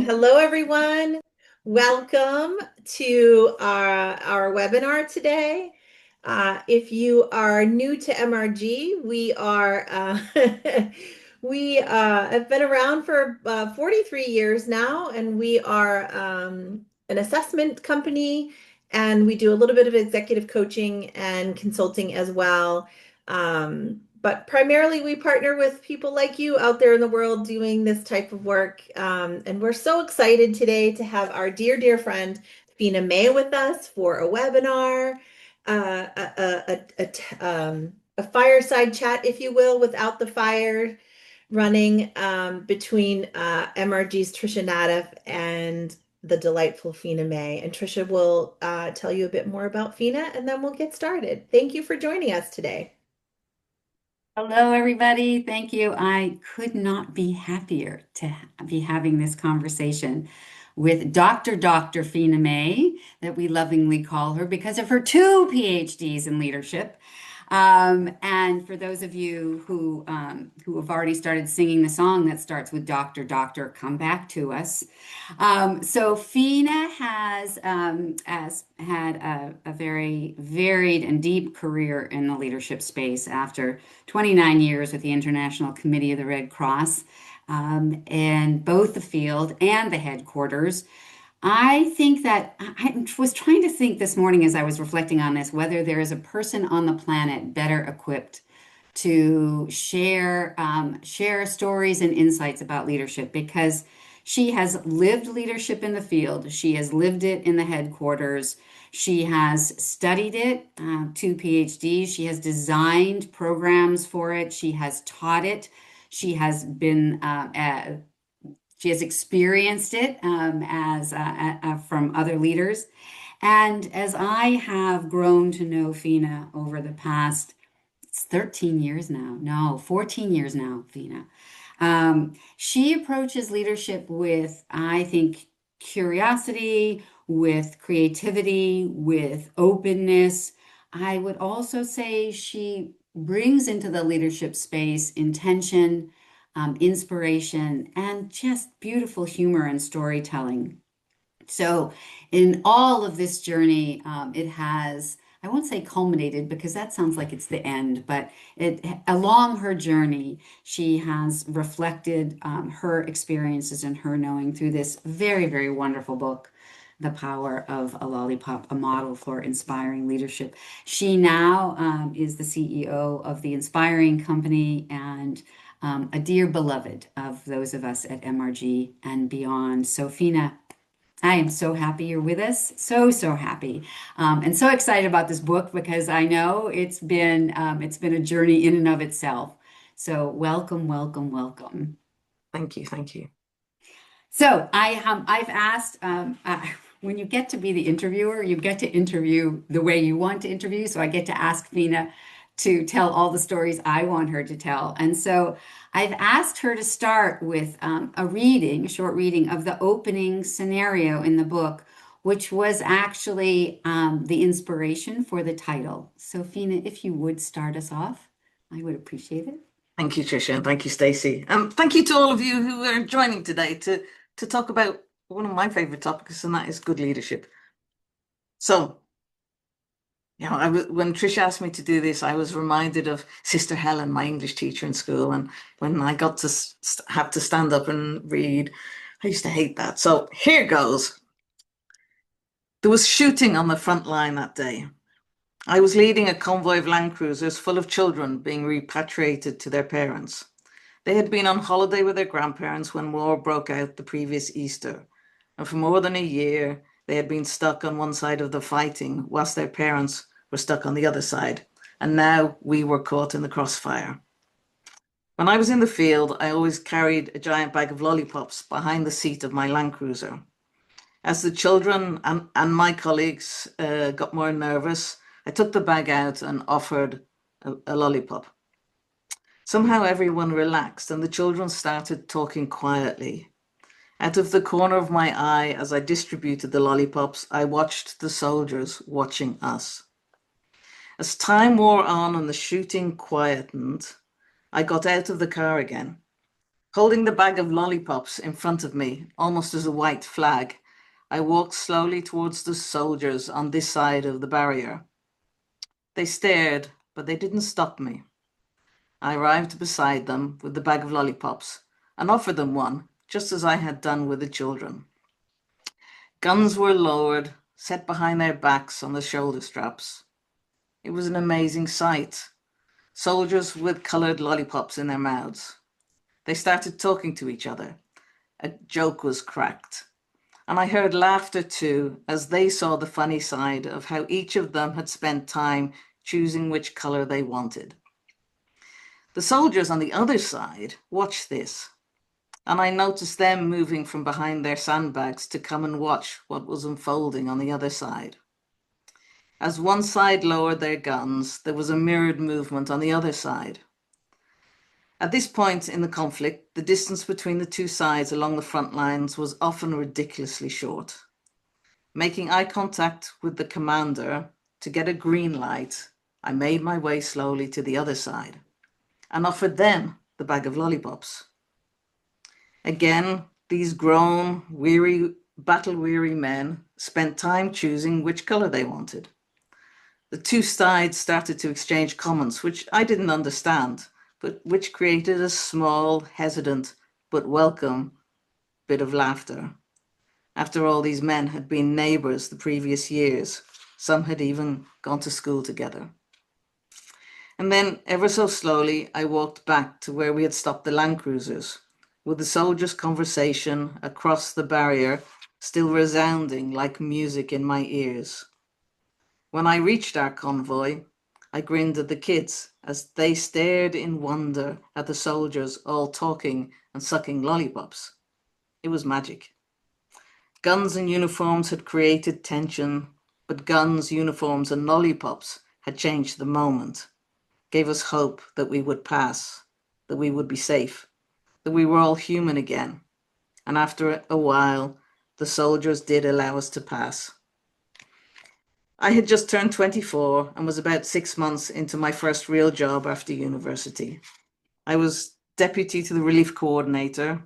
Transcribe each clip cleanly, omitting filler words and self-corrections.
Hello, everyone. Welcome to our webinar today. If you are new to MRG, we are we have been around for 43 years now, and we are an assessment company, and we do a little bit of executive coaching and consulting as well. But primarily, we partner with people like you out there in the world doing this type of work. And we're so excited today to have our dear friend, Feena May, with us for a webinar, a fireside chat, if you will, without the fire, running between MRG's Tricia Naddaff and the delightful Feena May. And Tricia will tell you a bit more about Feena, and then we'll get started. Thank you for joining us today. Hello, everybody. Thank you. I could not be happier to be having this conversation with Dr. Feena May, that we lovingly call her because of her two PhDs in leadership. And for those of you who have already started singing the song that starts with Doctor, come back to us. So Feena has had a very varied and deep career in the leadership space after 29 years with the International Committee of the Red Cross, in both the field and the headquarters. I think that I was trying to think this morning as I was reflecting on this, whether there is a person on the planet better equipped to share stories and insights about leadership, because she has lived leadership in the field. She has lived it in the headquarters. She has studied it, two PhDs. She has designed programs for it. She has taught it. She has been she has experienced it as from other leaders. And as I have grown to know Feena over the past, it's 13 years now, no, 14 years now, Feena. She approaches leadership with, I think, curiosity, with creativity, with openness. I would also say she brings into the leadership space intention, inspiration, and just beautiful humor and storytelling. So, in all of this journey, it has, I won't say culminated because that sounds like it's the end, but along her journey, she has reflected her experiences and her knowing through this very wonderful book, The Power of a Lollipop, a model for inspiring leadership. She now is the CEO of the Inspiring Company, and a dear beloved of those of us at MRG and beyond. So, Feena, I am so happy you're with us. So happy, and so excited about this book because I know it's been a journey in and of itself. So, welcome. Thank you. So, I've asked. When you get to be the interviewer, you get to interview the way you want to interview. So I get to ask Feena to tell all the stories I want her to tell. And so I've asked her to start with a short reading of the opening scenario in the book, which was actually the inspiration for the title. So Feena, if you would start us off, I would appreciate it. Thank you, Tricia, and thank you, Stacey. Thank you to all of you who are joining today to talk about one of my favorite topics, and that is good leadership. So, when Tricia asked me to do this, I was reminded of Sister Helen, my English teacher in school, and when I got to have to stand up and read, I used to hate that. So here goes. There was shooting on the front line that day. I was leading a convoy of Land Cruisers full of children being repatriated to their parents. They had been on holiday with their grandparents when war broke out the previous Easter, and for more than a year, they had been stuck on one side of the fighting whilst their parents were stuck on the other side, and now we were caught in the crossfire. When I was in the field, I always carried a giant bag of lollipops behind the seat of my Land Cruiser. As the children and my colleagues got more nervous, I took the bag out and offered a lollipop. Somehow everyone relaxed and the children started talking quietly. Out of the corner of my eye, as I distributed the lollipops, I watched the soldiers watching us. As time wore on and the shooting quietened, I got out of the car again. Holding the bag of lollipops in front of me, almost as a white flag, I walked slowly towards the soldiers on this side of the barrier. They stared, but they didn't stop me. I arrived beside them with the bag of lollipops and offered them one, just as I had done with the children. Guns were lowered, set behind their backs on the shoulder straps. It was an amazing sight. Soldiers with colored lollipops in their mouths. They started talking to each other. A joke was cracked. And I heard laughter too, as they saw the funny side of how each of them had spent time choosing which color they wanted. The soldiers on the other side watched this, and I noticed them moving from behind their sandbags to come and watch what was unfolding on the other side. As one side lowered their guns, there was a mirrored movement on the other side. At this point in the conflict, the distance between the two sides along the front lines was often ridiculously short. Making eye contact with the commander to get a green light, I made my way slowly to the other side and offered them the bag of lollipops. Again, these grown, battle-weary men spent time choosing which color they wanted. The two sides started to exchange comments, which I didn't understand, but which created a small, hesitant, but welcome bit of laughter. After all, these men had been neighbors the previous years. Some had even gone to school together. And then, ever so slowly, I walked back to where we had stopped the land cruisers, with the soldiers' conversation across the barrier still resounding like music in my ears. When I reached our convoy, I grinned at the kids as they stared in wonder at the soldiers all talking and sucking lollipops. It was magic. Guns and uniforms had created tension, but guns, uniforms, and lollipops had changed the moment, gave us hope that we would pass, that we would be safe, that we were all human again. And after a while, the soldiers did allow us to pass. I had just turned 24 and was about 6 months into my first real job after university. I was deputy to the relief coordinator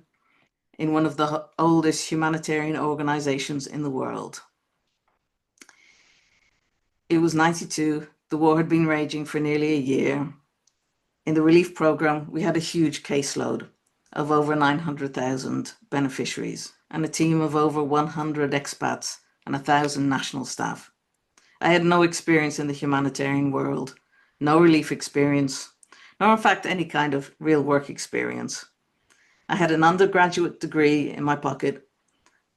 in one of the oldest humanitarian organizations in the world. It was 92. The war had been raging for nearly a year. In the relief program, we had a huge caseload of over 900,000 beneficiaries and a team of over 100 expats and 1,000 national staff. I had no experience in the humanitarian world, no relief experience, nor in fact any kind of real work experience. I had an undergraduate degree in my pocket,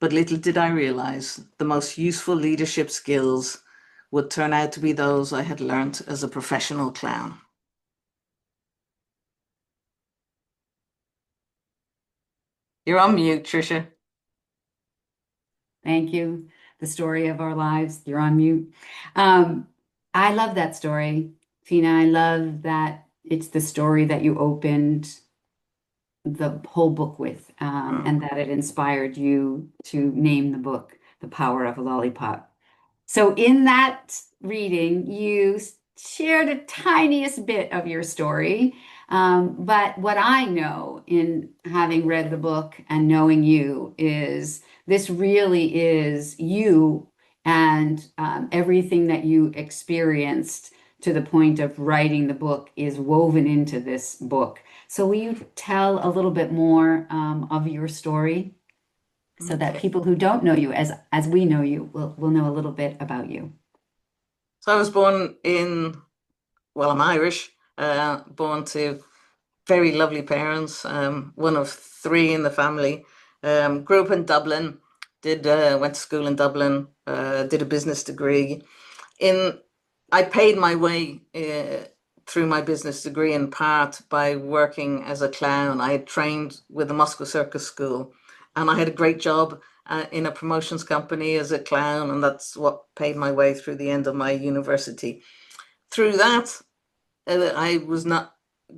but little did I realize the most useful leadership skills would turn out to be those I had learned as a professional clown. You're on mute, Tricia. Thank you. The story of our lives. You're on mute. I love that story, Feena. I love that it's the story that you opened the whole book with, and that it inspired you to name the book The Power of a Lollipop. So in that reading, you shared a tiniest bit of your story. But what I know in having read the book and knowing you is this really is you and everything that you experienced to the point of writing the book is woven into this book. So will you tell a little bit more of your story so that people who don't know you as we know you will know a little bit about you? So I was born I'm Irish, born to very lovely parents, one of three in the family. Grew up in Dublin, went to school in Dublin, did a business degree. I paid my way through my business degree in part by working as a clown. I had trained with the Moscow Circus School, and I had a great job in a promotions company as a clown, and that's what paid my way through the end of my university. Through that, I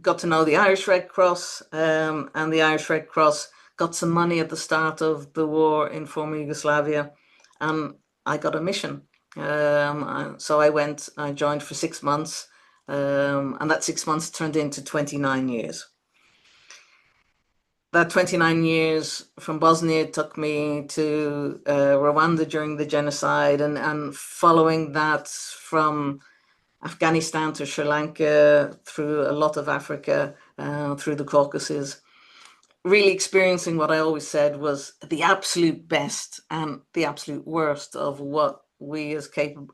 got to know the Irish Red Cross, and the Irish Red Cross got some money at the start of the war in former Yugoslavia, and I got a mission. So I joined for 6 months, and that 6 months turned into 29 years. that 29 years from Bosnia took me to Rwanda during the genocide, and following that from Afghanistan to Sri Lanka, through a lot of Africa, through the Caucasus, really experiencing what I always said was the absolute best and the absolute worst of what we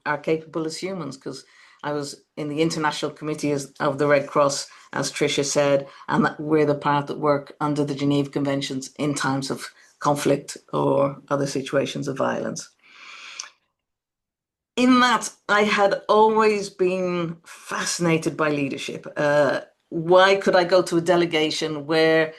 are capable as humans. Because I was in the International Committee of the Red Cross, as Tricia said, and that we're the part that work under the Geneva Conventions in times of conflict or other situations of violence. In that, I had always been fascinated by leadership. Why could I go to a delegation where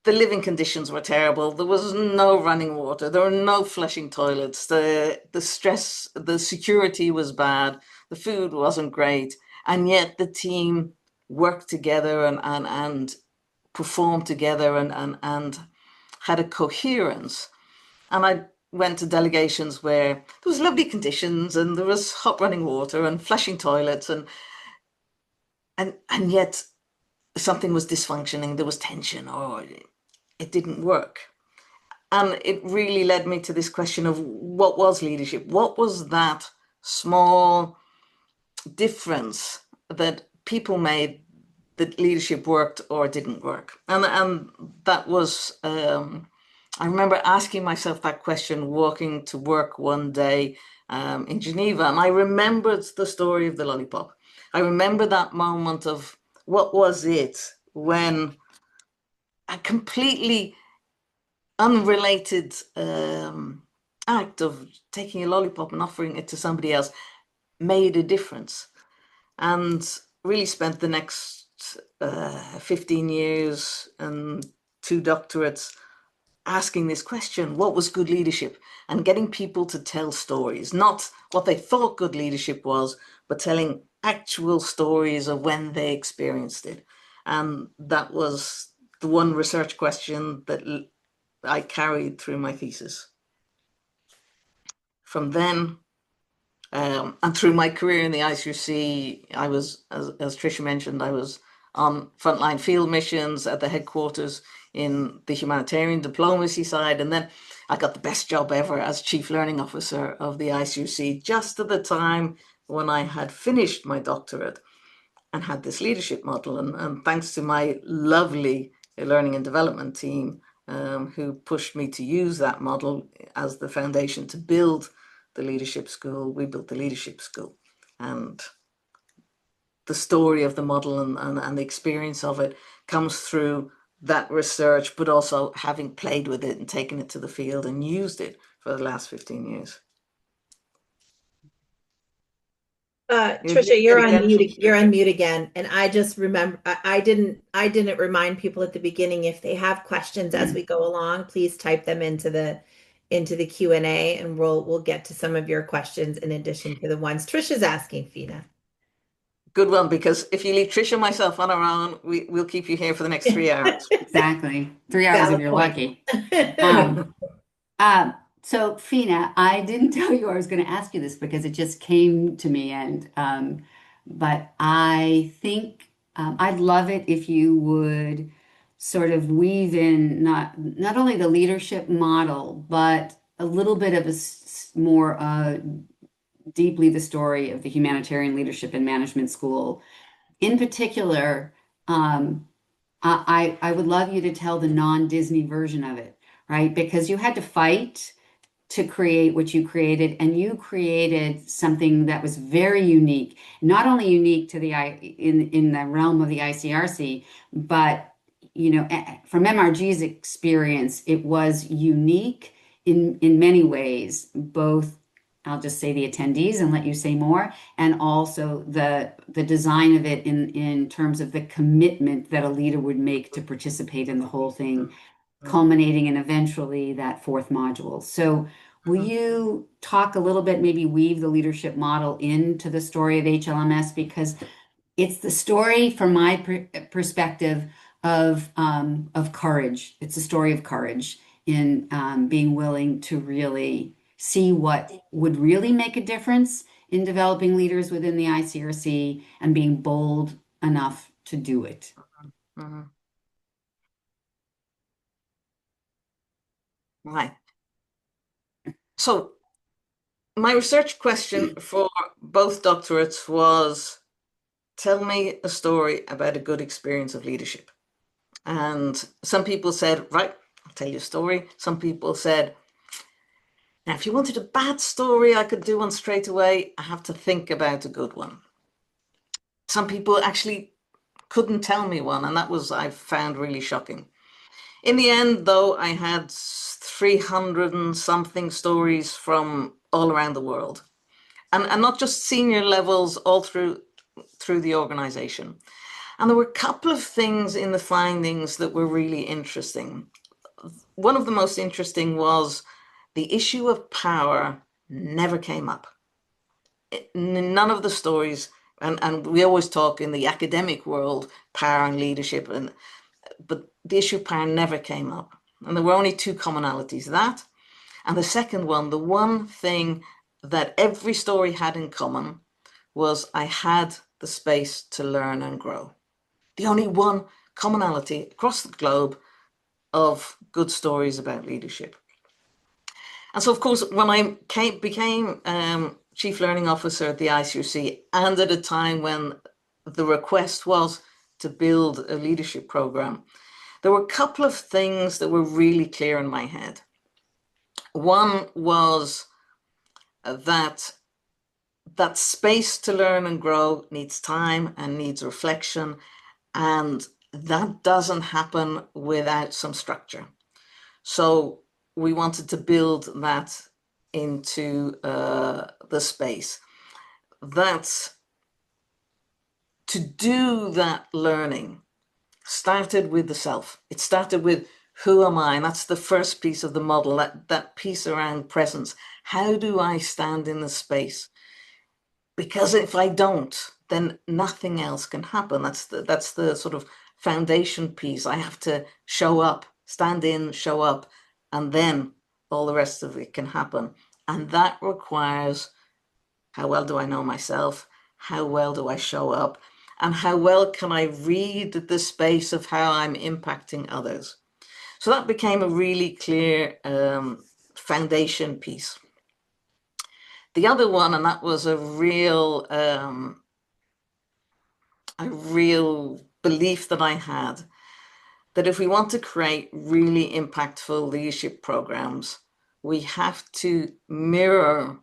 the living conditions were terrible? There was no running water. There were no flushing toilets. The stress, the security was bad. The food wasn't great. And yet the team worked together and performed together and had a coherence. And I went to delegations where there was lovely conditions and there was hot running water and flushing toilets and yet something was dysfunctioning. There was tension, or it didn't work. And it really led me to this question of what was leadership? What was that small difference that people made that leadership worked or didn't work? And that was, I remember asking myself that question walking to work one day in Geneva. And I remembered the story of the Lollipop. I remember that moment of what was it when a completely unrelated act of taking a lollipop and offering it to somebody else made a difference, and really spent the next 15 years and two doctorates asking this question: what was good leadership? And getting people to tell stories, not what they thought good leadership was, but telling actual stories of when they experienced it. And that was the one research question that I carried through my thesis. From then, and through my career in the ICRC, I was, as Tricia mentioned, I was on frontline field missions at the headquarters in the humanitarian diplomacy side. And then I got the best job ever as Chief Learning Officer of the ICRC, just at the time when I had finished my doctorate and had this leadership model. And thanks to my lovely learning and development team, who pushed me to use that model as the foundation to build the leadership school, we built the leadership school. And the story of the model and the experience of it comes through that research, but also having played with it and taken it to the field and used it for the last 15 years. Tricia, You're you're on again, mute. You're Tricia. on mute again. And I just remember I didn't remind people at the beginning, if they have questions as we go along, please type them into the Q&A, and we'll get to some of your questions in addition to the ones Tricia's asking, Feena. Good one, because if you leave Tricia and myself on our own, we'll keep you here for the next 3 hours. Exactly. 3 hours if Valid you're point. lucky. Um, so Feena, I didn't tell you I was going to ask you this because it just came to me, and but I think I'd love it if you would sort of weave in not only the leadership model, but a little bit of more deeply the story of the Humanitarian Leadership and Management School. In particular, I would love you to tell the non-Disney version of it, right? Because you had to fight to create what you created, and you created something that was very unique, not only unique to in the realm of the ICRC, but from MRG's experience, it was unique in many ways, both I'll just say the attendees and let you say more, and also the design of it in terms of the commitment that a leader would make to participate in the whole thing, culminating in eventually that fourth module. So will you talk a little bit, maybe weave the leadership model into the story of HLMS? Because it's the story from my perspective of courage. It's a story of courage in being willing to really see what would really make a difference in developing leaders within the ICRC and being bold enough to do it. Mhm. Right. So my research question for both doctorates was, tell me a story about a good experience of leadership. And some people said, right, I'll tell you a story. Some people said, now, if you wanted a bad story, I could do one straight away. I have to think about a good one. Some people actually couldn't tell me one, and that was, I found really shocking. In the end, though, I had 300 and something stories from all around the world, and not just senior levels, all through the organization. And there were a couple of things in the findings that were really interesting. One of the most interesting was the issue of power never came up. None of the stories, and we always talk in the academic world, power and leadership, but the issue of power never came up. And there were only two commonalities, that, and the second one, the one thing that every story had in common was I had the space to learn and grow. The only one commonality across the globe of good stories about leadership. And so, of course, when I became Chief Learning Officer at the ICRC, and at a time when the request was to build a leadership program, there were a couple of things that were really clear in my head. One was that space to learn and grow needs time and needs reflection, and that doesn't happen without some structure. So we wanted to build that into the space. That to do that learning started with the self. It started with, who am I? And that's the first piece of the model, that piece around presence. How do I stand in the space? Because if I don't, then nothing else can happen. That's the sort of foundation piece. I have to show up, stand in, show up, and then all the rest of it can happen. And that requires, how well do I know myself? How well do I show up? And how well can I read the space of how I'm impacting others? So that became a really clear foundation piece. The other one, and that was a real belief that I had, that if we want to create really impactful leadership programs, we have to mirror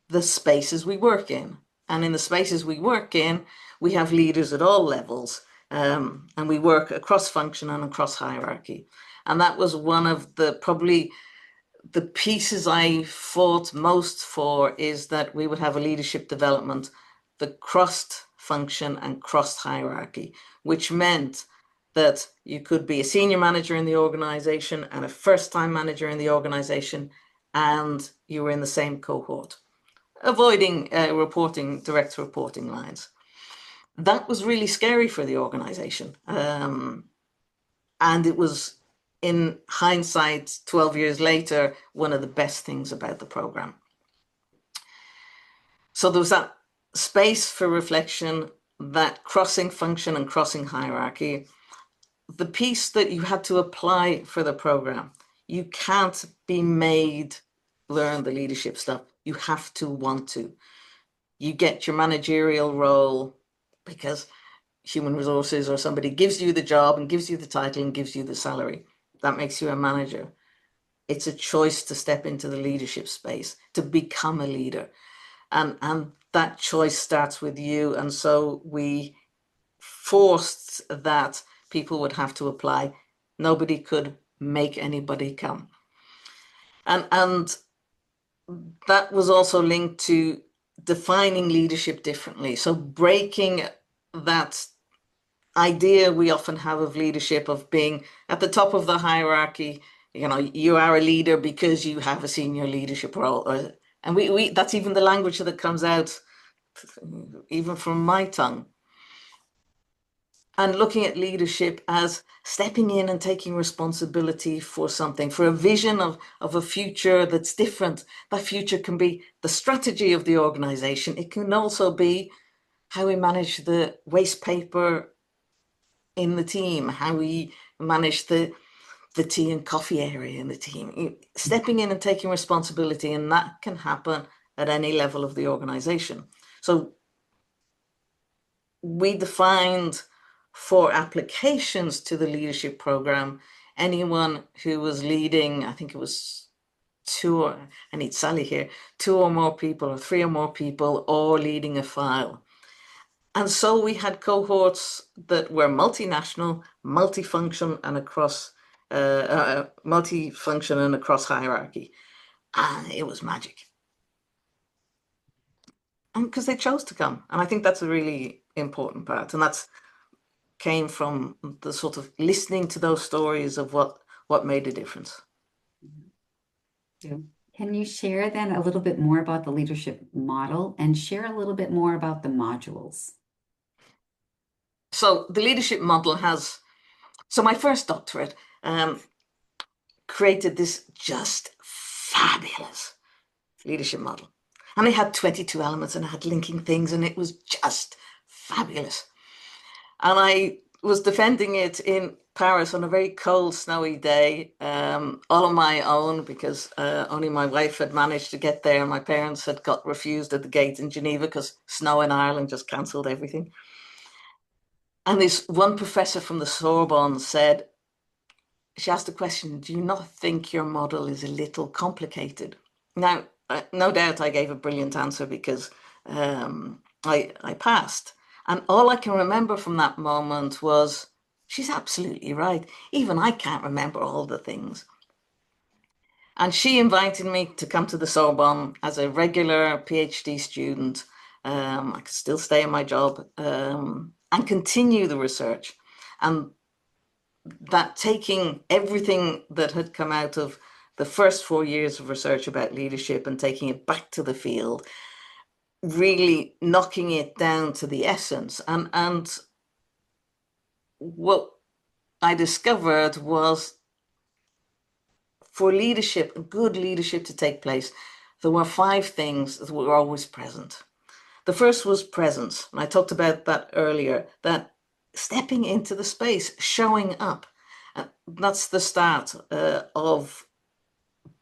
the spaces we work in. And in the spaces we work in, we have leaders at all levels, and we work across function and across hierarchy. And that was one of probably the pieces I fought most for, is that we would have a leadership development that crossed function and crossed hierarchy, which meant that you could be a senior manager in the organization and a first-time manager in the organization, and you were in the same cohort, avoiding direct reporting lines. That was really scary for the organization. And it was, in hindsight, 12 years later, one of the best things about the program. So there was that space for reflection, that crossing function and crossing hierarchy. The piece that you had to apply for the program, you can't be made learn the leadership stuff. You have to want to. You get your managerial role because human resources or somebody gives you the job and gives you the title and gives you the salary. That makes you a manager. It's a choice to step into the leadership space, to become a leader. And that choice starts with you. And so we forced that people would have to apply. Nobody could make anybody come. And that was also linked to defining leadership differently. So breaking that idea we often have of leadership, of being at the top of the hierarchy. You know, you are a leader because you have a senior leadership role. And we that's even the language that comes out even from my tongue. And looking at leadership as stepping in and taking responsibility for something, for a vision of a future that's different. That future can be the strategy of the organization. It can also be how we manage the waste paper in the team, how we manage the the tea and coffee area in the team, stepping in and taking responsibility, and that can happen at any level of the organization. So we defined for applications to the leadership program, anyone who was leading, I think it was I need Sally here, 2 or more people or 3 or more people, or leading a file. And so we had cohorts that were multinational, multifunction and across hierarchy. And it was magic. And because they chose to come. And I think that's a really important part. And that's came from the sort of listening to those stories of what made a difference. Yeah. Can you share then a little bit more about the leadership model and share a little bit more about the modules? So the leadership model so my first doctorate created this just fabulous leadership model. And it had 22 elements and it had linking things, and it was just fabulous. And I was defending it in Paris on a very cold, snowy day, all on my own, because only my wife had managed to get there. My parents had got refused at the gate in Geneva because snow in Ireland just cancelled everything. And this one professor from the Sorbonne said, she asked the question, do you not think your model is a little complicated? Now, no doubt I gave a brilliant answer because I passed. And all I can remember from that moment was, she's absolutely right. Even I can't remember all the things. And she invited me to come to the Sorbonne as a regular PhD student. I could still stay in my job and continue the research. And that taking everything that had come out of the first 4 years of research about leadership and taking it back to the field, really knocking it down to the essence. And what I discovered was, for leadership, good leadership to take place, there were 5 things that were always present. The first was presence. And I talked about that earlier, that stepping into the space, showing up. That's the start of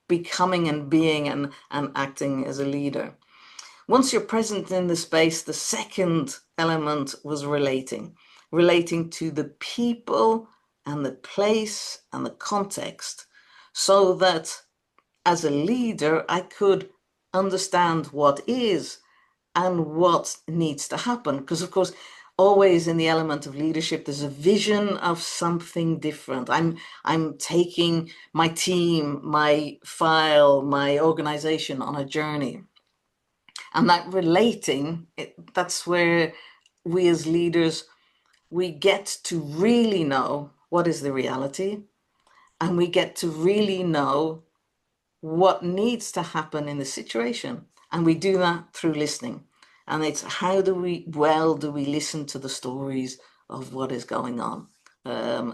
becoming and being and acting as a leader. Once you're present in the space, the second element was relating to the people and the place and the context, so that as a leader, I could understand what is and what needs to happen. Because, of course, always in the element of leadership, there's a vision of something different. I'm taking my team, my file, my organization on a journey. And that that's where we as leaders, we get to really know what is the reality, and we get to really know what needs to happen in the situation. And we do that through listening. And it's how do we listen to the stories of what is going on?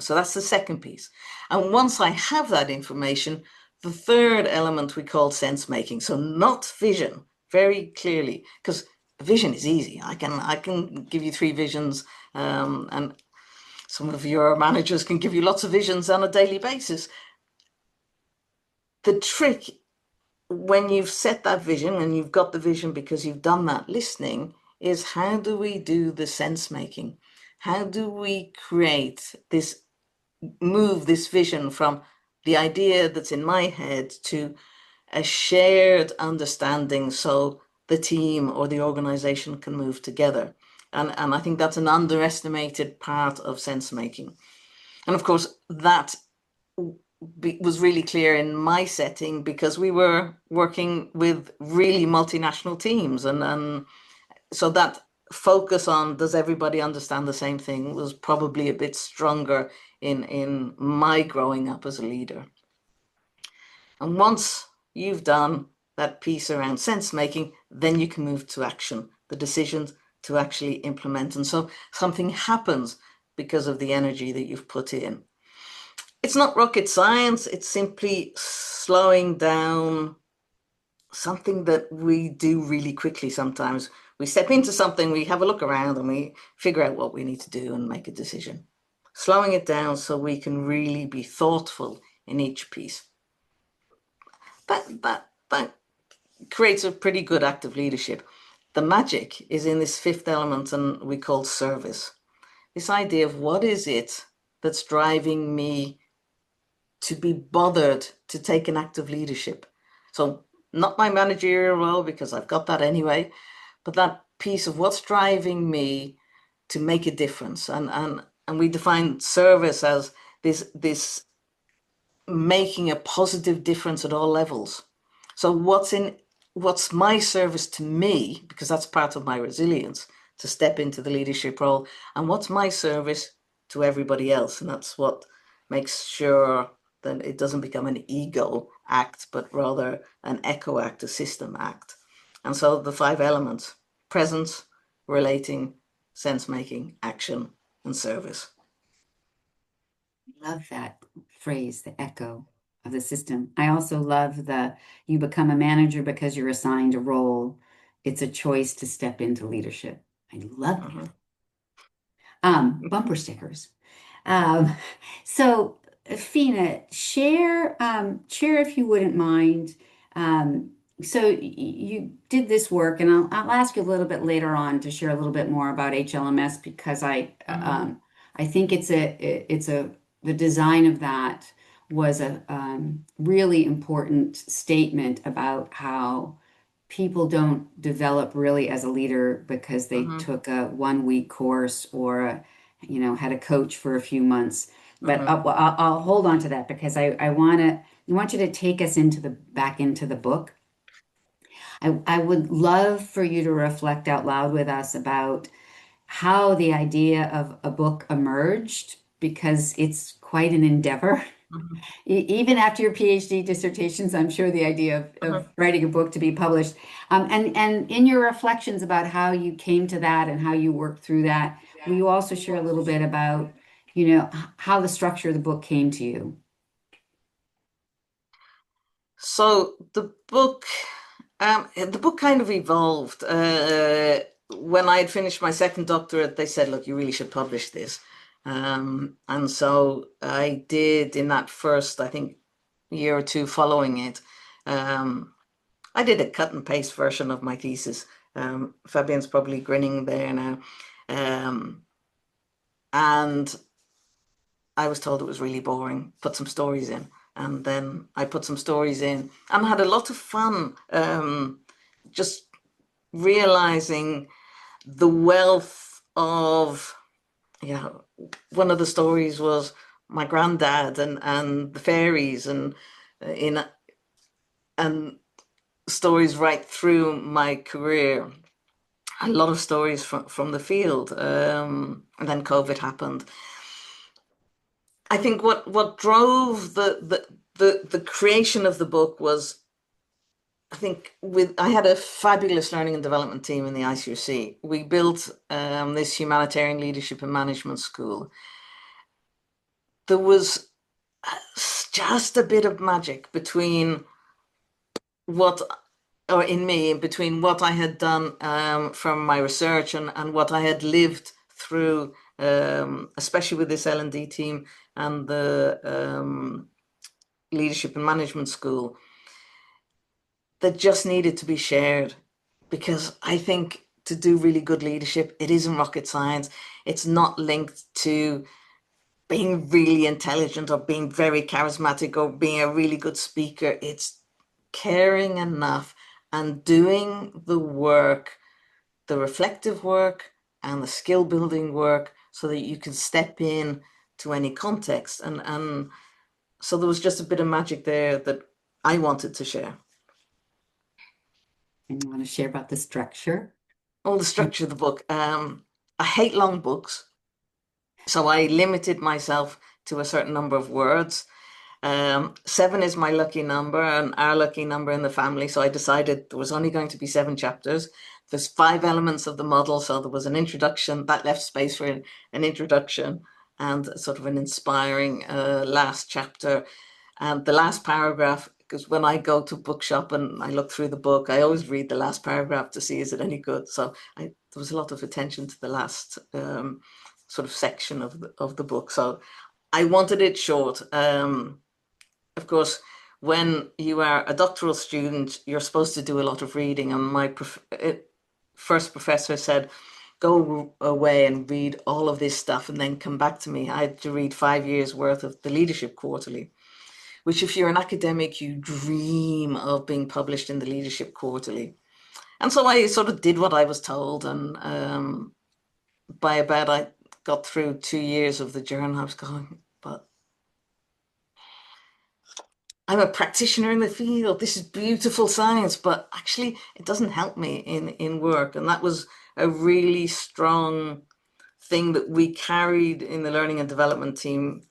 So that's the second piece. And once I have that information, the third element we call sense making. So not vision, very clearly, because vision is easy. I can give you 3 visions, and some of your managers can give you lots of visions on a daily basis. The trick, when you've set that vision and you've got the vision because you've done that listening, is how do we do the sense making? How do we move this vision from the idea that's in my head to a shared understanding, so the team or the organization can move together? And I think that's an underestimated part of sense making. And of course, that was really clear in my setting because we were working with really multinational teams. And so that focus on, does everybody understand the same thing, was probably a bit stronger in my growing up as a leader. And once you've done that piece around sense making, then you can move to action, the decisions to actually implement. And so something happens because of the energy that you've put in. It's not rocket science. It's simply slowing down, something that we do really quickly sometimes. We step into something, we have a look around, and we figure out what we need to do and make a decision. slowing it down so we can really be thoughtful in each piece. That creates a pretty good active leadership. The magic is in this fifth element, and we call service. This idea of what is it that's driving me to be bothered to take an active leadership. So not my managerial role, because I've got that anyway, but that piece of what's driving me to make a difference. And we define service as this making a positive difference at all levels. So what's my service to me, because that's part of my resilience, to step into the leadership role, and what's my service to everybody else. And that's what makes sure that it doesn't become an ego act, but rather an echo act, a system act. And so the five elements: presence, relating, sense making, action, and service. Love that phrase, the echo of the system. I also love the you become a manager because you're assigned a role. It's a choice to step into leadership. I love Mhm. that. Bumper stickers. Um, so, Feena, share if you wouldn't mind. So you did this work, and I'll ask you a little bit later on to share a little bit more about HLMS because Mhm. I think the design of that was a really important statement about how people don't develop really as a leader because they Mhm. took a 1 week course or had a coach for a few months. But Mhm. I'll hold on to that because I want you to take us back into the book. I would love for you to reflect out loud with us about how the idea of a book emerged because it's quite an endeavor. Mhm. Even after your PhD dissertations, I'm sure the idea of Mhm. writing a book to be published, and in your reflections about how you came to that and how you worked through that, will you also share a little bit about, how the structure of the book came to you? So the book kind of evolved. When I had finished my second doctorate, they said, "Look, you really should publish this," and so I did. In that first, I think, year or two following it, um, I did a cut and paste version of my thesis. Fabian's probably grinning there now, um, and I was told it was really boring. Put some stories in. And then I put some stories in and had a lot of fun, just realizing the wealth of, one of the stories was my granddad and the fairies in and stories right through my career. A lot of stories from the field. And then COVID happened. I think what drove the creation of the book was, I think, I had a fabulous learning and development team in the ICRC. We built this humanitarian leadership and management school. There was just a bit of magic between what, or in me, between what I had done from my research and what I had lived through, especially with this L&D team and the leadership and management school, that just needed to be shared. Because I think to do really good leadership, it isn't rocket science. It's not linked to being really intelligent or being very charismatic or being a really good speaker. It's caring enough and doing the work, the reflective work and the skill building work, so that you can step in to any context. And so there was just a bit of magic there that I wanted to share. And you want to share about the structure? All the structure of the book. I hate long books, so I limited myself to a certain number of words. Seven is my lucky number and our lucky number in the family. So I decided there was only going to be 7 chapters. There's 5 elements of the model. So there was an introduction that left space for an introduction and sort of an inspiring last chapter. And the last paragraph, because when I go to bookshop and I look through the book, I always read the last paragraph to see is it any good. So there was a lot of attention to the sort of section of the book. So I wanted it short. Of course, when you are a doctoral student, you're supposed to do a lot of reading. And my first professor said, go away and read all of this stuff and then come back to me. I had to read 5 years worth of the Leadership Quarterly, which if you're an academic, you dream of being published in the Leadership Quarterly. And so I sort of did what I was told. And by about I got through 2 years of the journal, I was going, but I'm a practitioner in the field. This is beautiful science, but actually it doesn't help me in work. And that was a really strong thing that we carried in the learning and development team,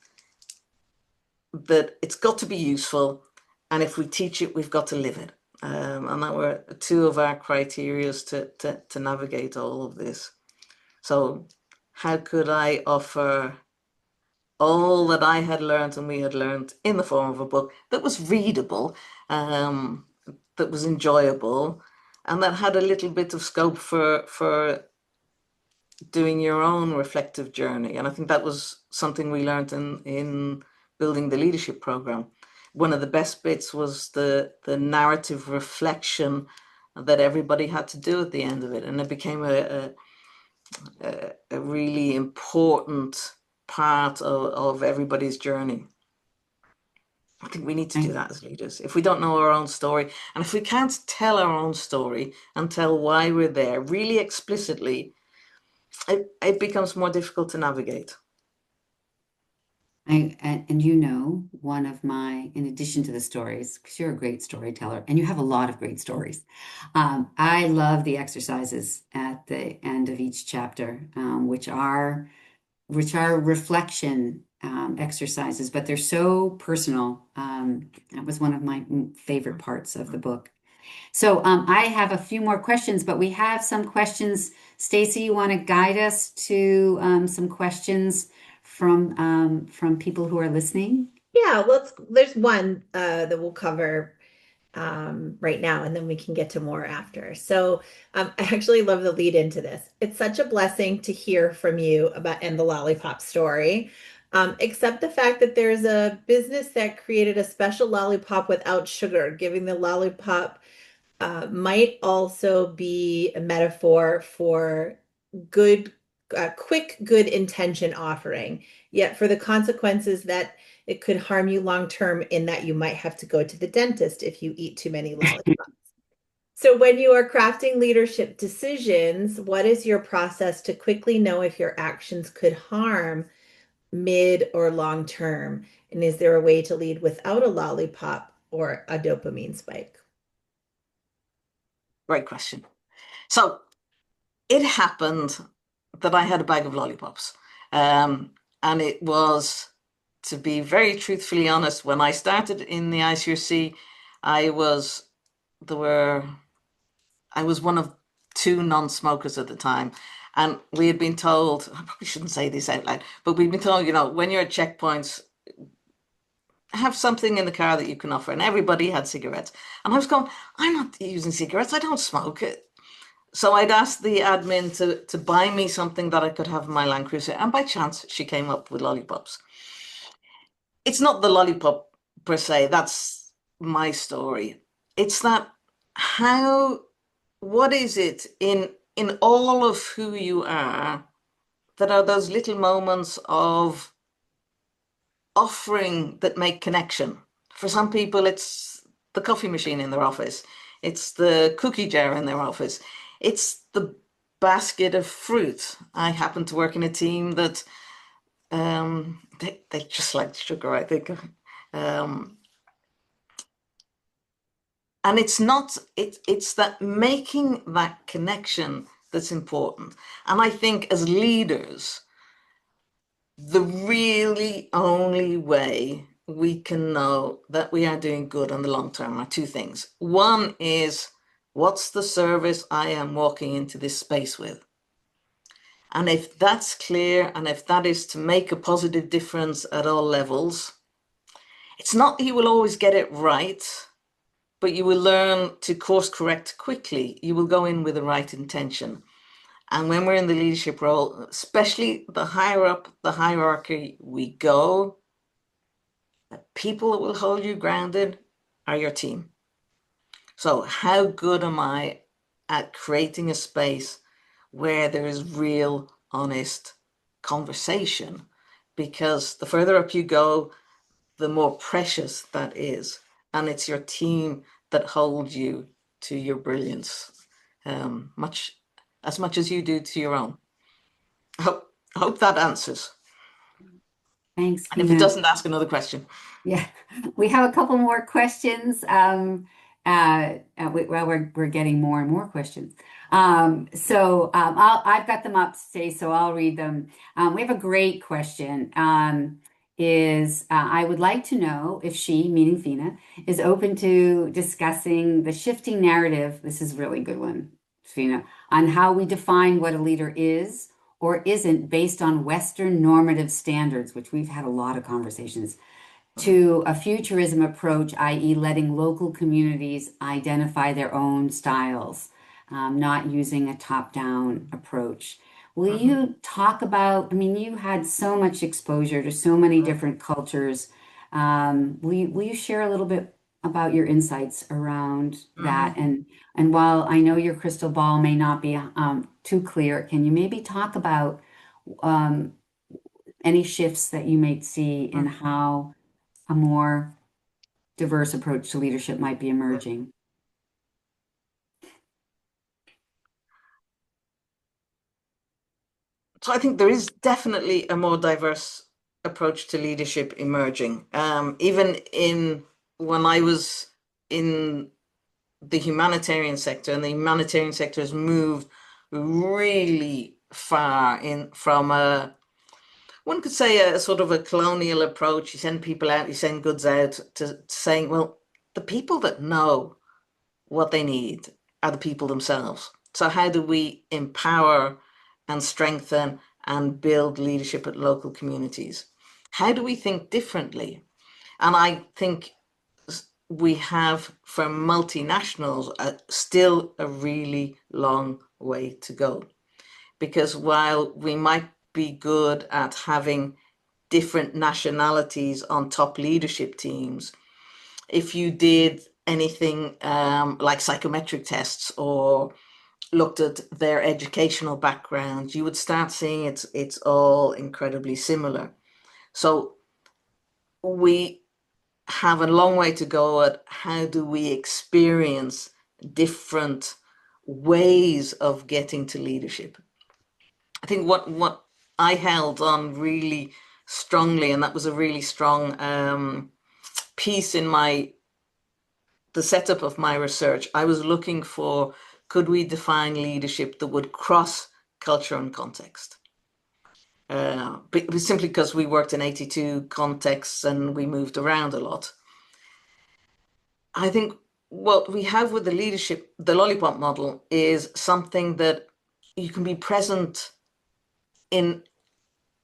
that it's got to be useful. And if we teach it, we've got to live it. And that were two of our criteria to navigate all of this. So how could I offer all that I had learned and we had learned in the form of a book that was readable, that was enjoyable, and that had a little bit of scope for doing your own reflective journey. And I think that was something we learned in building the leadership program. One of the best bits was the narrative reflection that everybody had to do at the end of it. And it became a really important part of everybody's journey. I think we need to do that as leaders. If we don't know our own story, and if we can't tell our own story and tell why we're there really explicitly, it becomes more difficult to navigate. And you know, one of my, in addition to the stories, because you're a great storyteller and you have a lot of great stories, I love the exercises at the end of each chapter, which are reflection exercises, but they're so personal. That was one of my favorite parts of the book. So I have a few more questions, but we have some questions. Stacy, you want to guide us to some questions from people who are listening? Yeah, there's one that we'll cover right now, and then we can get to more after. So I actually love the lead into this. It's such a blessing to hear from you about and the lollipop story. Except the fact that there's a business that created a special lollipop without sugar, giving the lollipop might also be a metaphor for good, quick, good intention offering, yet for the consequences that it could harm you long term, in that you might have to go to the dentist if you eat too many lollipops. So, when you are crafting leadership decisions, what is your process to quickly know if your actions could harm mid or long term? And is there a way to lead without a lollipop or a dopamine spike? Great question. So it happened that I had a bag of lollipops. And it was, to be very truthfully honest, when I started in the ICRC, I was one of two non-smokers at the time. And we had been told, I probably shouldn't say this out loud, but we'd been told, when you're at checkpoints, have something in the car that you can offer. And everybody had cigarettes. And I was going, I'm not using cigarettes. I don't smoke it. So I'd asked the admin to buy me something that I could have in my Land Cruiser. And by chance, she came up with lollipops. It's not the lollipop per se. That's my story. It's that what is it in all of who you are that are those little moments of offering that make connection? For some people, it's the coffee machine in their office. It's the cookie jar in their office. It's the basket of fruit. I happen to work in a team that they just like sugar, I think. And it's that making that connection that's important. And I think as leaders, the really only way we can know that we are doing good on the long term are two things. One is, what's the service I am walking into this space with? And if that's clear, and if that is to make a positive difference at all levels, it's not that you will always get it right, but you will learn to course correct quickly. You will go in with the right intention. And when we're in the leadership role, especially the higher up the hierarchy we go, the people that will hold you grounded are your team. So how good am I at creating a space where there is real, honest conversation? Because the further up you go, the more precious that is. And it's your team that holds you to your brilliance, much as much as you do to your own. I hope that answers. Thanks, And if it Feena. doesn't, ask another question. Yeah, we have a couple more questions. Well, we're getting more and more questions. I've got them up today, so I'll read them. We have a great question. I would like to know if she, meaning Feena, is open to discussing the shifting narrative. This is a really good one, Feena, on how we define what a leader is or isn't based on Western normative standards, which we've had a lot of conversations to a futurism approach, i.e., letting local communities identify their own styles, not using a top-down approach. Will Mhm. you talk about, I mean, you had so much exposure to so many different cultures. Will you share a little bit about your insights around that? Mhm. And while I know your crystal ball may not be too clear, can you maybe talk about um, any shifts that you might see in Mhm. how a more diverse approach to leadership might be emerging? So I think there is definitely a more diverse approach to leadership emerging. Even in when I was in the humanitarian sector, and the humanitarian sector has moved really far in from a one could say a sort of a colonial approach. You send people out, you send goods out to saying, well, the people that know what they need are the people themselves. So how do we empower and strengthen and build leadership at local communities? How do we think differently? And I think we have for multinationals still a really long way to go. Because while we might be good at having different nationalities on top leadership teams, if you did anything like psychometric tests or looked at their educational background, you would start seeing it's all incredibly similar. So we have a long way to go at how do we experience different ways of getting to leadership. I think what I held on really strongly, and that was a really strong piece in my the setup of my research. I was looking for, could we define leadership that would cross culture and context? Simply because we worked in 82 contexts and we moved around a lot. I think what we have with the leadership, the Lollipop model, is something that you can be present in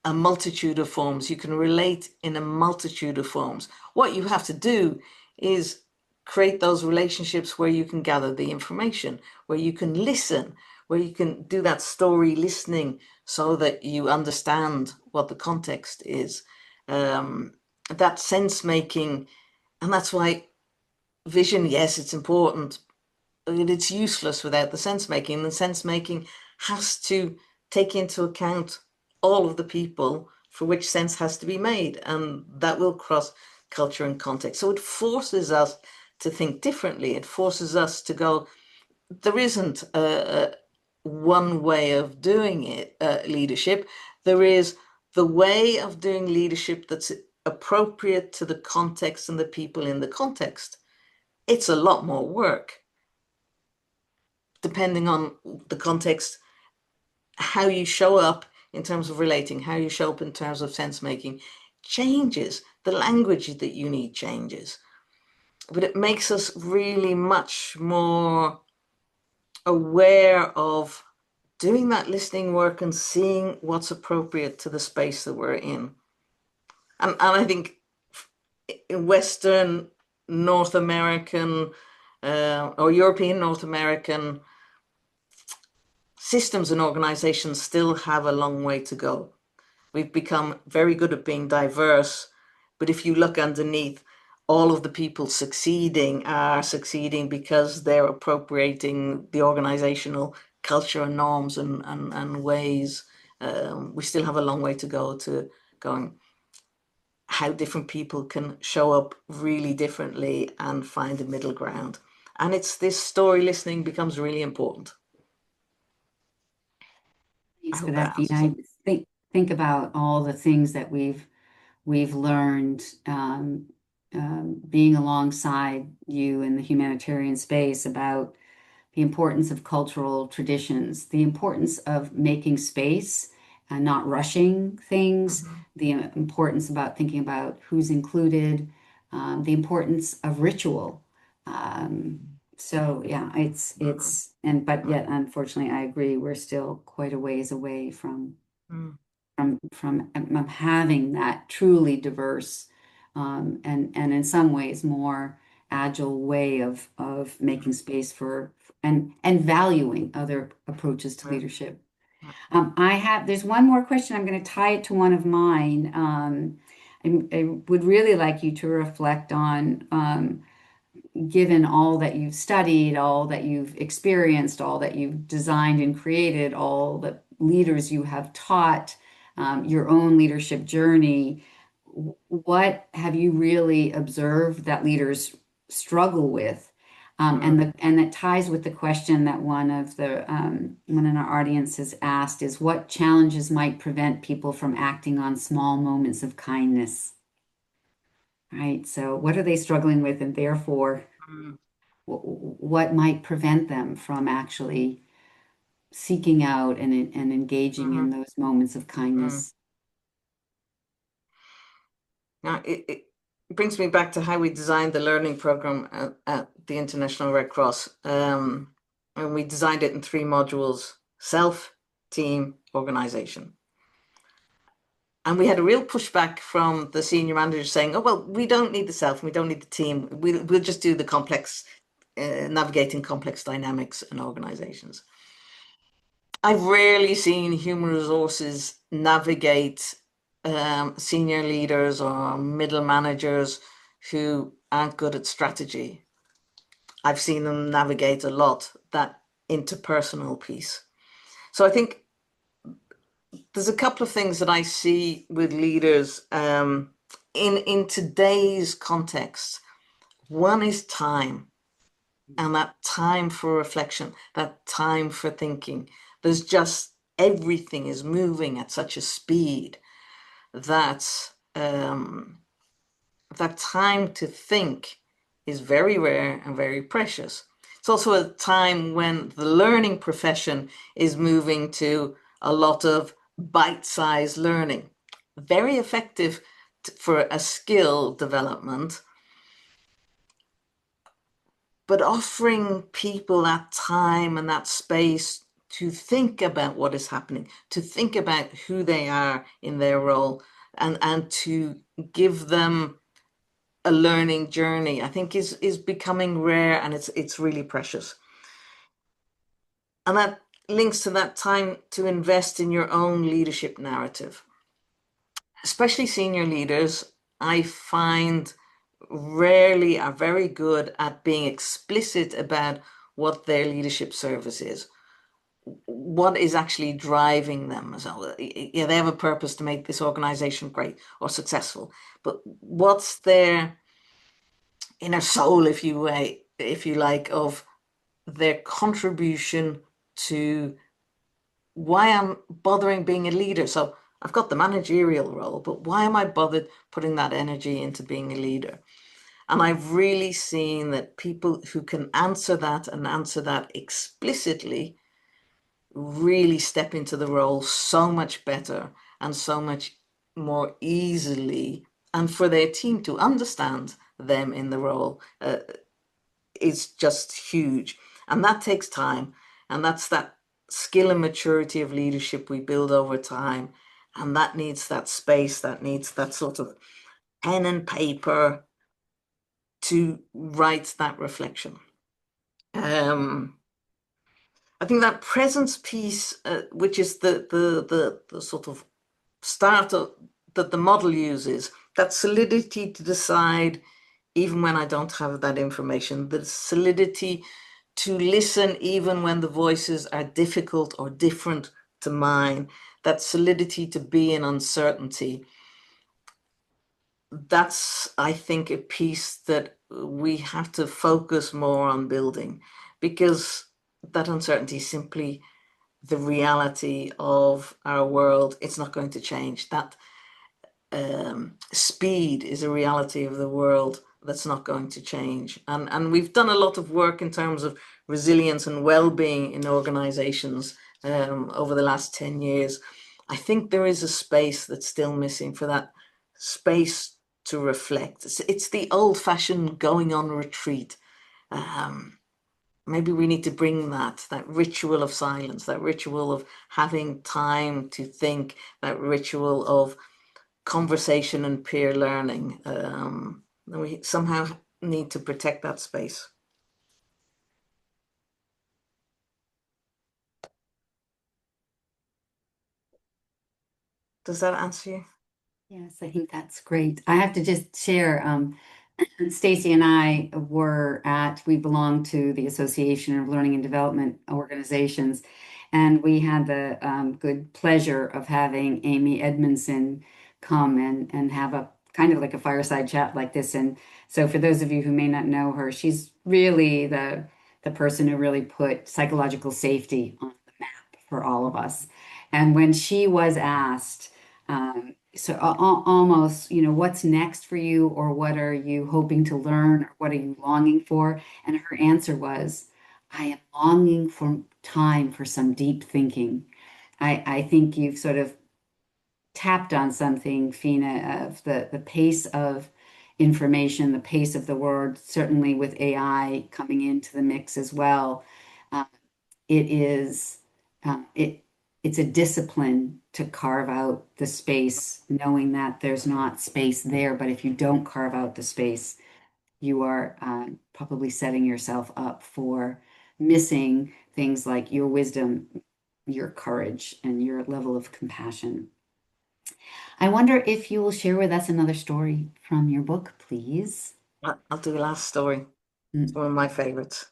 a multitude of forms. You can relate in a multitude of forms. What you have to do is create those relationships where you can gather the information, where you can listen, where you can do that story listening so that you understand what the context is. That sense making, and that's why vision, yes, it's important, but it's useless without the sense making. The sense making has to take into account all of the people for which sense has to be made, and that will cross culture and context. So it forces us to think differently. It forces us to go, there isn't a one way of doing it, leadership. There is the way of doing leadership that's appropriate to the context and the people in the context. It's a lot more work depending on the context, how you show up in terms of relating, how you show up in terms of sense making changes. The language that you need changes, but it makes us really much more aware of doing that listening work and seeing what's appropriate to the space that we're in. And I think in Western North American or European North American systems and organizations still have a long way to go. We've become very good at being diverse, but if you look underneath, all of the people succeeding are succeeding because they're appropriating the organizational culture and norms and ways. We still have a long way to go to going how different people can show up really differently and find a middle ground. And it's this story listening becomes really important. I Thanks for hope that, that Feena. answers it. I think about all the things that we've learned being alongside you in the humanitarian space about the importance of cultural traditions, the importance of making space and not rushing things, Mm-hmm. the importance about thinking about who's included, the importance of ritual. Um, so yeah, Mm-hmm. but yet unfortunately, I agree, we're still quite a ways away Mm-hmm. from having that truly diverse and in some ways more agile way of making space for and valuing other approaches to leadership. There's one more question. I'm going to tie it to one of mine. I would really like you to reflect on given all that you've studied, all that you've experienced, all that you've designed and created, all the leaders you have taught, your own leadership journey, what have you really observed that leaders struggle with? And that ties with the question that one in our audience has asked is what challenges might prevent people from acting on small moments of kindness? Right. So what are they struggling with, and therefore Mm-hmm. what might prevent them from actually seeking out and engaging Mm-hmm. in those moments of Mm-hmm. kindness? Now, it brings me back to how we designed the learning program at the International Red Cross. And we designed it in 3 modules: self, team, organization. And we had a real pushback from the senior manager saying, oh, well, we don't need the self, we don't need the team. We'll just do the complex, navigating complex dynamics and organizations. I've rarely seen human resources navigate senior leaders or middle managers who aren't good at strategy. I've seen them navigate a lot that interpersonal piece. So I think there's a couple of things that I see with leaders in today's context. One is time, and that time for reflection, that time for thinking. There's just everything is moving at such a speed that that time to think is very rare and very precious. It's also a time when the learning profession is moving to a lot of bite-sized learning, very effective for a skill development, but offering people that time and that space to think about what is happening, to think about who they are in their role, and to give them a learning journey, I think is becoming rare, and it's really precious. And that links to that time to invest in your own leadership narrative. Especially senior leaders, I find rarely are very good at being explicit about what their leadership service is, what is actually driving them. So, yeah, they have a purpose to make this organization great or successful, but what's their inner soul, if you like, of their contribution to why I'm bothering being a leader. So I've got the managerial role, but why am I bothered putting that energy into being a leader? And I've really seen that people who can answer that and answer that explicitly really step into the role so much better and so much more easily. And for their team to understand them in the role is just huge. And that takes time. And that's that skill and maturity of leadership we build over time. And that needs that space, that needs that sort of pen and paper to write that reflection. Um, I think that presence piece, which is the sort of start of, that the model uses, that solidity to decide even when I don't have that information, the solidity to listen even when the voices are difficult or different to mine, that solidity to be in uncertainty. That's, I think, a piece that we have to focus more on building, because that uncertainty is simply the reality of our world. It's not going to change. That speed is a reality of the world that's not going to change. And we've done a lot of work in terms of resilience and well-being in organizations over the last 10 years. I think there is a space that's still missing for that space to reflect. It's the old-fashioned going on retreat. Maybe we need to bring that ritual of silence, that ritual of having time to think, that ritual of conversation and peer learning. And we somehow need to protect that space. Does that answer you? Yes, I think that's great. I have to just share, Stacy and I we belong to the Association of Learning and Development Organizations, and we had the good pleasure of having Amy Edmondson come and have a kind of like a fireside chat like this. And so for those of you who may not know her, she's really the person who really put psychological safety on the map for all of us. And when she was asked, almost, what's next for you, or what are you hoping to learn, or what are you longing for? And her answer was, I am longing for time for some deep thinking. I think you've sort of tapped on something, Feena, of the pace of information, the pace of the world, certainly with AI coming into the mix as well. Uh, it is it it's a discipline to carve out the space, knowing that there's not space there. But if you don't carve out the space, you are probably setting yourself up for missing things like your wisdom, your courage, and your level of compassion. I wonder if you will share with us another story from your book, please. I'll do the last story. It's Mm. one of my favorites,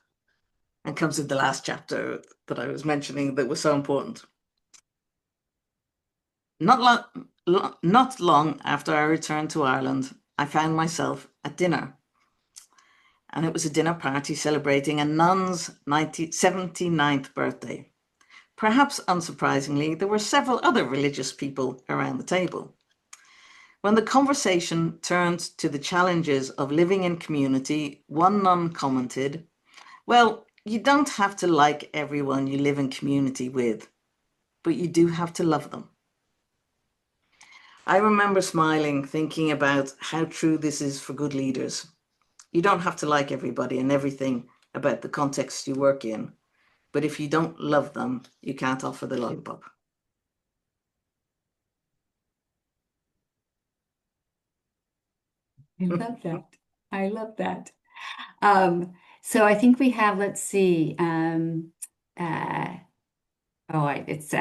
and comes with the last chapter that I was mentioning that was so important. Not long after I returned to Ireland, I found myself at dinner, and it was a dinner party celebrating a nun's 79th birthday. Perhaps unsurprisingly, there were several other religious people around the table. When the conversation turned to the challenges of living in community, one nun commented, well, you don't have to like everyone you live in community with, but you do have to love them. I remember smiling, thinking about how true this is for good leaders. You don't have to like everybody and everything about the context you work in, but if you don't love them, you can't offer the lollipop. I love that. I love that. So I think we have, let's see, uh, it's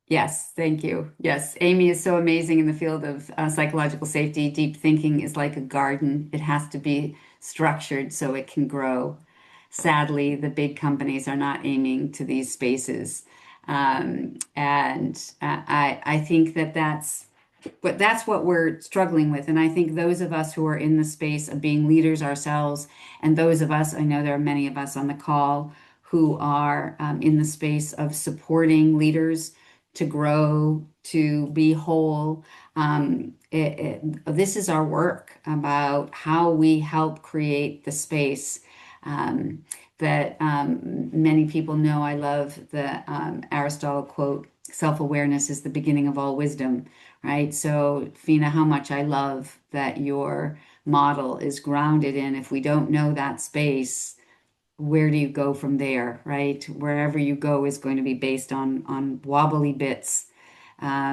yes, thank you. Yes, Amy is so amazing in the field of psychological safety. Deep thinking is like a garden. It has to be structured so it can grow. Sadly, the big companies are not aiming to these spaces. And I think that's what we're struggling with. And I think those of us who are in the space of being leaders ourselves, and those of us, I know there are many of us on the call who are in the space of supporting leaders to grow, to be whole. This is our work about how we help create the space that many people know. I love the Aristotle quote, self-awareness is the beginning of all wisdom, right? So, Feena, how much I love that your model is grounded in, if we don't know that space, where do you go from there, right? Wherever you go is going to be based on wobbly bits. Let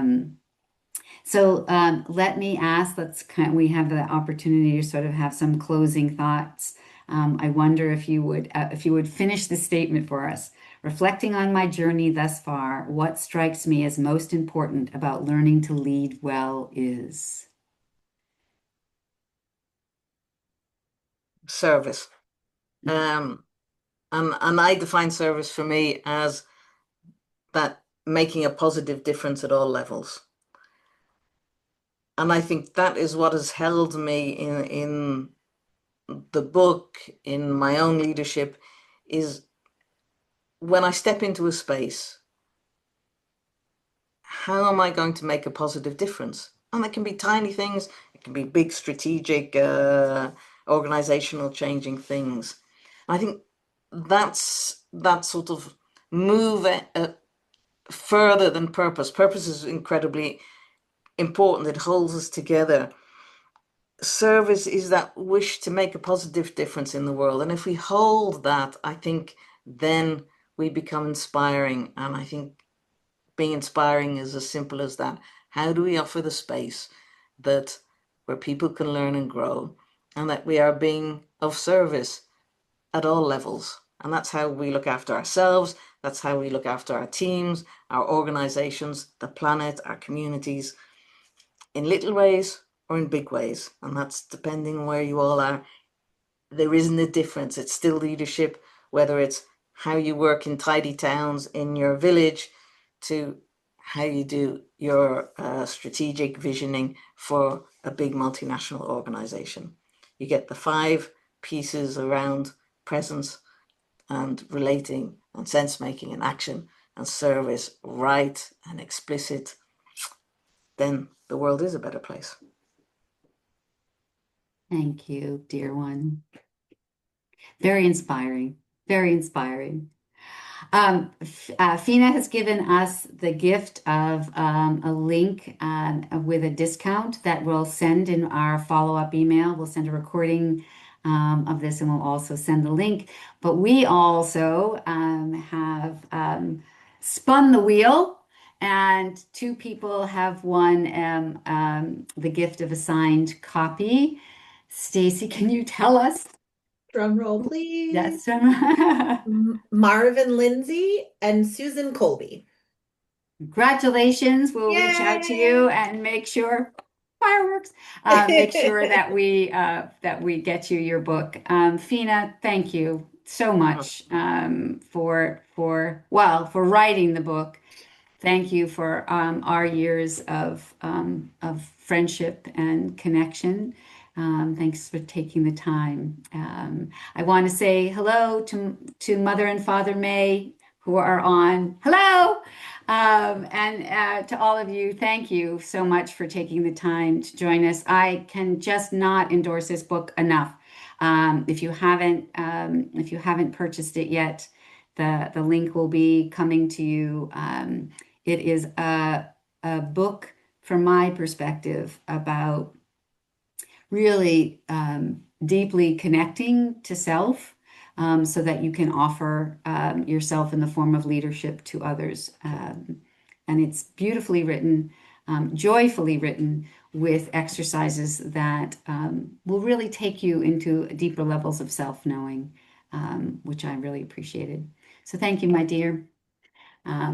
me ask, we have the opportunity to sort of have some closing thoughts. I wonder if you would finish the statement for us. Reflecting on my journey thus far, what strikes me as most important about learning to lead well is. Service. Um, and I define service for me as that making a positive difference at all levels. And I think that is what has held me in the book, in my own leadership, is when I step into a space, how am I going to make a positive difference? And it can be tiny things, it can be big strategic, organizational changing things. I think that's that sort of move further than purpose. Purpose is incredibly important. It holds us together. Service is that wish to make a positive difference in the world. And if we hold that, I think then we become inspiring. And I think being inspiring is as simple as that. How do we offer the space that where people can learn and grow and that we are being of service at all levels? And that's how we look after ourselves. That's how we look after our teams, our organizations, the planet, our communities, in little ways or in big ways. And that's depending on where you all are. There isn't a difference. It's still leadership, whether it's how you work in tidy towns in your village to how you do your strategic visioning for a big multinational organization. You get the five pieces around presence and relating and sense making and action and service right and explicit, then the world is a better place. Thank you, dear one. Very inspiring. Very inspiring. Feena has given us the gift of a link with a discount that we'll send in our follow-up email. We'll send a recording of this and we'll also send the link. But we also have spun the wheel, and two people have won the gift of a signed copy. Stacy, can you tell us? Drum roll, please. Yes. Marvin Lindsay and Susan Colby. Congratulations. We'll reach out to you Yay! and make sure fireworks. Make sure that we get you your book. Feena, thank you so much for writing the book. Thank you for our years of friendship and connection. Thanks for taking the time. I want to say hello to Mother and Father May, who are on. Hello! And to all of you, thank you so much for taking the time to join us. I can just not endorse this book enough. If you haven't purchased it yet, the link will be coming to you. It is a book, from my perspective, about really deeply connecting to self so that you can offer yourself in the form of leadership to others. And it's beautifully written, joyfully written, with exercises that will really take you into deeper levels of self-knowing, which I really appreciated. So thank you, my dear.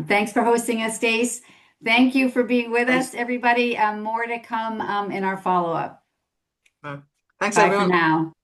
Thanks for hosting us, Stace. Thank you for being with Thanks. us, everybody. More to come in our follow-up. Thanks, Bye for everyone. now.